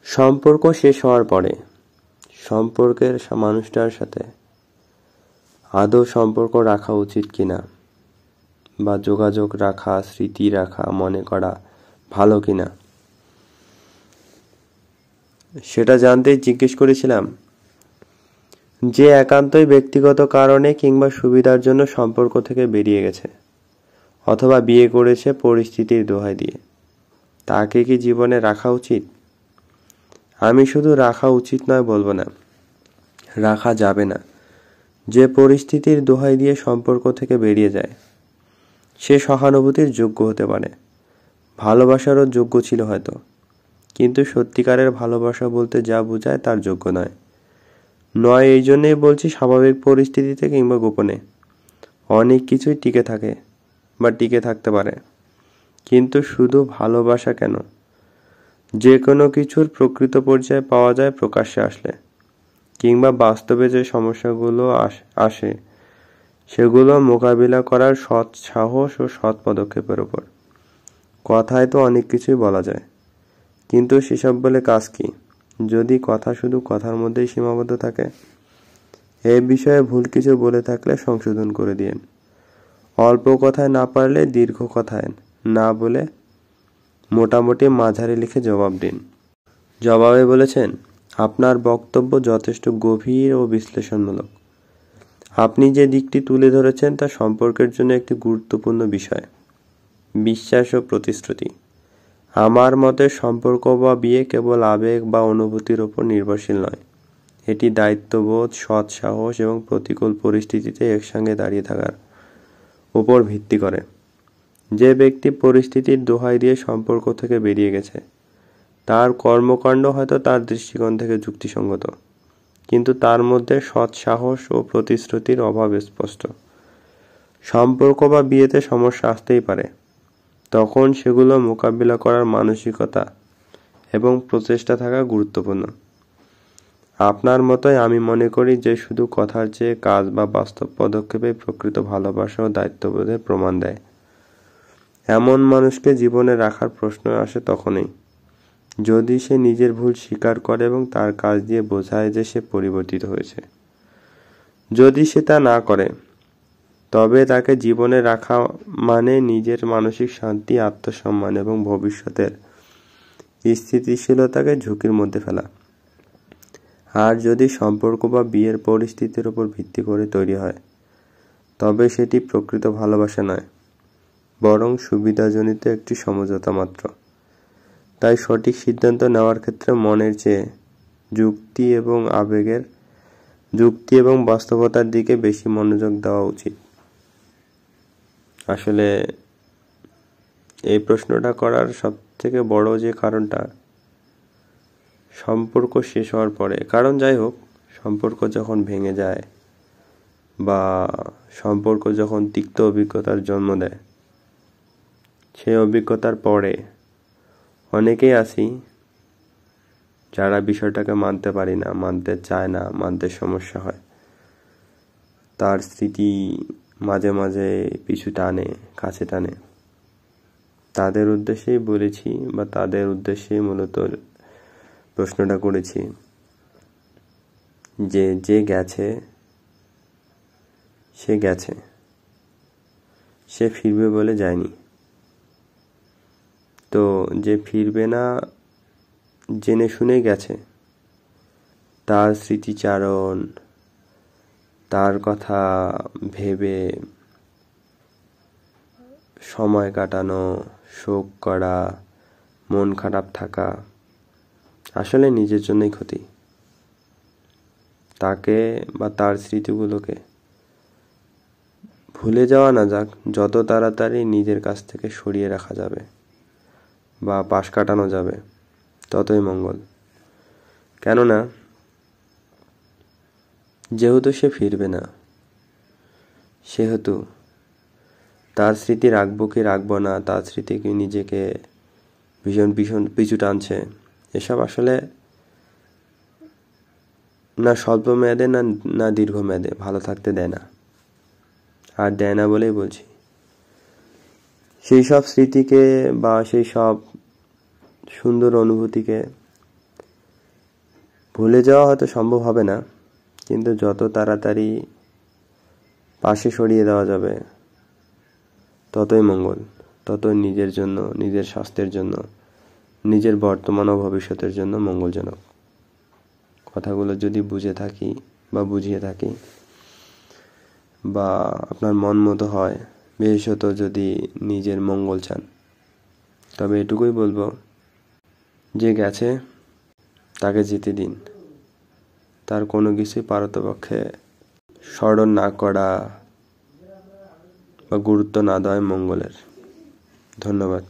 সম্পর্ক শেষ হওয়ার পরে সম্পর্কের মানুষটার সাথে আদৌ সম্পর্ক রাখা উচিত কিনা বা যোগাযোগ রাখা, স্মৃতি রাখা, মনে করা ভালো কিনা সেটা জানতেই জিজ্ঞেস করেছিলাম। যে একান্তই ব্যক্তিগত কারণে কিংবা সুবিধার জন্য সম্পর্ক থেকে বেরিয়ে গেছে অথবা বিয়ে করেছে পরিস্থিতির দোহাই দিয়ে, তাকে কি জীবনে রাখা উচিত? আমি শুধু রাখা উচিত নয় বলবো না, রাখা যাবে না। যে পরিস্থিতির দোহাই দিয়ে সম্পর্ক থেকে বেরিয়ে যায় সে সহানুভূতির যোগ্য হতে পারে, ভালোবাসারও যোগ্য ছিল হয়তো, কিন্তু সত্যিকারের ভালোবাসা বলতে যা বোঝায় তার যোগ্য নয়। এই জন্যই বলছি, স্বাভাবিক পরিস্থিতিতে কিংবা গোপনে অনেক কিছুই টিকে থাকে বা টিকে থাকতে পারে, কিন্তু শুধু ভালোবাসা কেন, যে কোনো কিছুর প্রকৃত পর্যায়ে পাওয়া যায় প্রকাশ্যে আসলে, কিংবা বাস্তবে যে সমস্যাগুলো আসে সেগুলো মোকাবিলা করার সৎ সাহস ও সৎ পদক্ষেপের উপর। কথায় তো অনেক কিছুই বলা যায়, কিন্তু সেসব বলে কাজ কি যদি কথা শুধু কথার মধ্যেই সীমাবদ্ধ থাকে? এই বিষয়ে ভুল কিছু বলে থাকলে সংশোধন করে দিন। অল্প কথায় না পারলে দীর্ঘ কথায় না বলে মোটামুটি মাঝারি লিখে জবাব দিন। জবাবে বলেছেন, আপনার বক্তব্য যথেষ্ট গভীর ও বিশ্লেষণমূলক। আপনি যে দিকটি তুলে ধরেছেন তা সম্পর্কের জন্য একটি গুরুত্বপূর্ণ বিষয়, বিশ্বাস ও প্রতিশ্রুতি। আমার মতে সম্পর্ক বা বিয়ে কেবল আবেগ বা অনুভূতির ওপর নির্ভরশীল নয়, এটি দায়িত্ববোধ, সৎ সাহস এবং প্রতিকূল পরিস্থিতিতে একসঙ্গে দাঁড়িয়ে থাকার উপর ভিত্তি করে। যে ব্যক্তি পরিস্থিতির দোহাই দিয়ে সম্পর্ক থেকে বেরিয়ে গেছে তার কর্মকাণ্ড হয়তো তার দৃষ্টিকোণ থেকে যুক্তিসঙ্গত, কিন্তু তার মধ্যে সৎ সাহস ও প্রতিশ্রুতির অভাব স্পষ্ট। সম্পর্ক বা বিয়েতে সমস্যা আসতেই পারে, তখন সেগুলো মোকাবিলা করার মানসিকতা এবং প্রচেষ্টা থাকা গুরুত্বপূর্ণ। আপনার মতোই আমি মনে করি যে শুধু কথার চেয়ে কাজ বা বাস্তব পদক্ষেপে প্রকৃত ভালোবাসা ও দায়িত্ববোধের প্রমাণ দেয়। এমন মানুষকে জীবনে রাখার প্রশ্ন আসে তখনই যদি সে নিজের ভুল স্বীকার করে এবং তার কাজ দিয়ে বোঝায় যে সে পরিবর্তিত হয়েছে। যদি সে তা না করে তবে তাকে জীবনে রাখা মানে নিজের মানসিক শান্তি, আত্মসম্মান এবং ভবিষ্যতের স্থিতিশীলতাকে ঝুঁকির মধ্যে ফেলা। আর যদি সম্পর্ক বা বিয়ের পরিস্থিতির উপর ভিত্তি করে তৈরি হয় তবে সেটি প্রকৃত ভালোবাসা নয়, বরং সুবিধাজনিত একটি সমঝোতা মাত্র। তাই সঠিক সিদ্ধান্ত নেওয়ার ক্ষেত্রে মনের চেয়ে যুক্তি এবং বাস্তবতার দিকে বেশি মনোযোগ দেওয়া উচিত। আসলে এই প্রশ্নটা করার সবথেকে বড় যে কারণটা, সম্পর্ক শেষ হওয়ার পরে, কারণ যাই হোক, সম্পর্ক যখন ভেঙে যায় বা সম্পর্ক যখন তিক্ত অভিজ্ঞতার জন্ম দেয়, সেই অভিজ্ঞতার পরে অনেকেই আছি যারা বিষয়টাকে মানতে পারি না, মানতে চায় না, মানতে সমস্যা হয়। তার স্মৃতি মাঝে মাঝে পিছু টানে, কাছে টানে। তাদের উদ্দেশ্যেই বলেছি বা তাদের উদ্দেশ্যেই মূলত প্রশ্নটা করেছি যে যে গেছে সে গেছে, সে ফিরবে বলে যায়নি। তো যে ফিরবে না জেনে শুনে গেছে, তার স্মৃতিচারণ, তার কথা ভেবে সময় কাটানো, শোক করা, মন খারাপ থাকা আসলে নিজের জন্যই ক্ষতি। তাকে বা তার স্মৃতিগুলোকে ভুলে যাওয়া না যাক, যত তাড়াতাড়ি নিজের কাছ থেকে সরিয়ে রাখা যাবে বা পাশ কাটানো যাবে ততই মঙ্গল। কেননা যেহেতু সে ফিরবে না, সেহেতু তার স্মৃতি রাখবো কি রাখবো না, তার স্মৃতি কি নিজেকে ভীষণ ভীষণ পিছু টানছে, এসব আসলে না স্বল্প মেয়াদে না দীর্ঘ মেয়াদে ভালো থাকতে দেয় না। আর দেয় না বলেই বলছি, সেই সব স্মৃতিকে বা সেই সব সুন্দর অনুভূতিকে ভুলে যাওয়া হয়তো সম্ভব হবে না, কিন্তু যত তাড়াতাড়ি পাশে সরিয়ে দেওয়া যাবে ততই মঙ্গল, ততই নিজের জন্য, নিজের স্বাস্থ্যের জন্য, নিজের বর্তমান ও ভবিষ্যতের জন্য মঙ্গলজনক। কথাগুলো যদি বুঝে থাকি বা বুঝিয়ে থাকি বা আপনার মন মতো হয়, বিশেষত যদি নিজের মঙ্গল চান, তবে এটুকুই বলবো, যে গেছে তাকে যেতে দিন। তার কোনো কিছুই পারতপক্ষে স্মরণ না করা বা গুরুত্ব না দেওয়া মঙ্গলের। ধন্যবাদ।